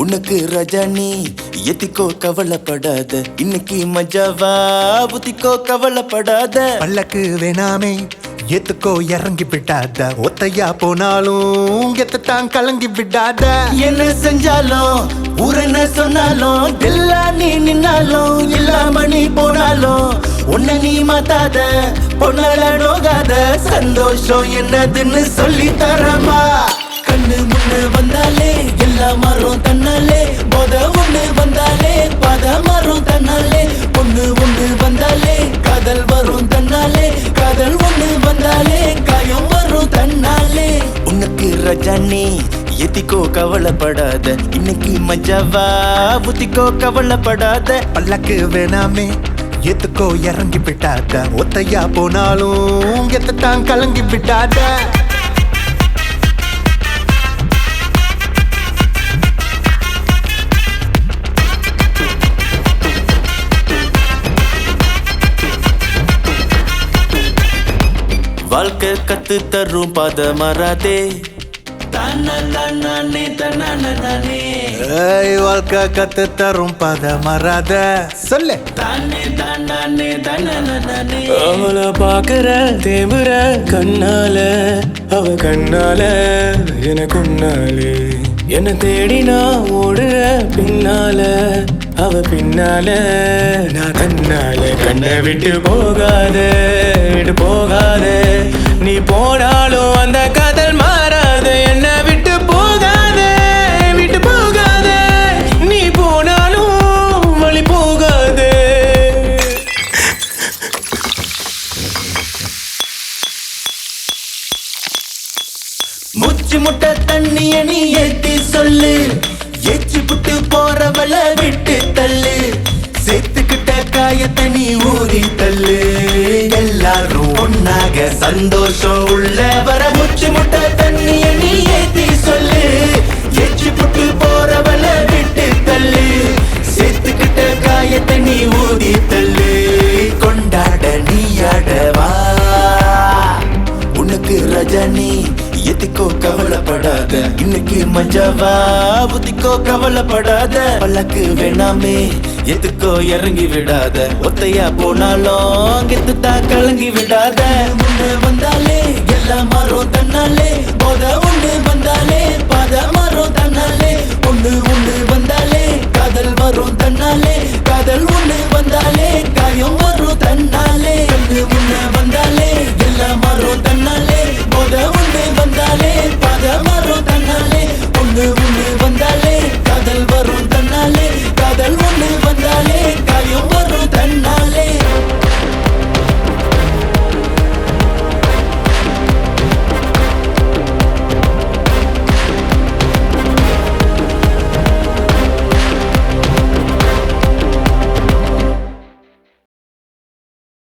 உனக்கு ரஜானி எத்திக்கோ கவலைப்படாத, இன்னைக்கு மஜாவா புத்திக்கோ கவலைப்படாத. பல்லக்கு வேணாமே எத்துக்கோ இறங்கி விடாத, ஒத்தையா போனாலும் எத்தான் கலங்கி விடாத. என்ன செஞ்சாலும் ஊரென்ன சொன்னாலும், எல்லா நீ நின்னாலும் இல்லாம நீ போனாலும், உன்னை நீ மாத்தாத பொன்னால நோகாத. சந்தோஷம் என்னதுன்னு சொல்லி தரமா. கண்ணு முன்னு வந்தாலே எல்லாம் மாறும் தன்னாலே, போத ஒண்ணு வந்தாலே பாத மாறும் தன்னாலே, பொண்ணு ஒண்ணு வந்தாலே காதல் வரும் தன்னாலே, காதல் ஒண்ணு வந்தாலே காயம் வரும் தன்னாலே. உனக்கு ரஜானி எத்திக்கோ கவலைப்படாத, இன்னைக்கு மஜாவா புத்திக்கோ கவலைப்படாத. பல்லக்கு வேணாமே எத்துக்கோ இறங்கி விடாத, ஒத்தையா போனாலும் எத்தான் கலங்கி விடாத. வாழ்க்கை கத்து தரும் பாத மராதே, வாழ்க்கை கத்து தரும் பத மறாத. சொல்லு அவளை பாக்குற தேமுற கண்ணால, அவ கண்ணால எனக்கு உன்னாலே, என்ன தேடினா ஓடுற பின்னால, அவ பின்னால நான் கண்ணால. கண்ணை விட்டு போகாத விட்டு போகாத, நீ போனாலும் அந்த காதல் மாறாது. என்ன விட்டு போகாத விட்டு போகாத, நீ போனாலும் வழி போகாது. முச்சு முட்டை தண்ணிய நீ ஏத்தி சொல்லு, எச்சு புட்டு போறவள விட்டு தள்ளு, சேர்த்துக்கிட்ட காயத்தை நீ ஊறி தள்ளு. எல்லாரும் ஒன்னாக சந்தோஷம் உள்ள வர. முச்சு முட்டை தண்ணிய நீ ஏத்தி சொல்லு, எச்சு புட்டு போறவள விட்டு தள்ளு, சேர்த்துக்கிட்ட காயத்தை நீ ஊறி தள்ளு. கொண்டாட நீ ஆடவா. உனக்கு ரஜானி எத்திக்கோ கவலைப்படாத, இன்னைக்கு மஜாவா புத்திக்கோ கவலைப்படாத. பல்லக்கு வேணாமே எதுக்கோ இறங்கி விடாத, ஒத்தையா போனாலும் கெத்துத்தான் கலங்கி விடாத. முன்ன வந்த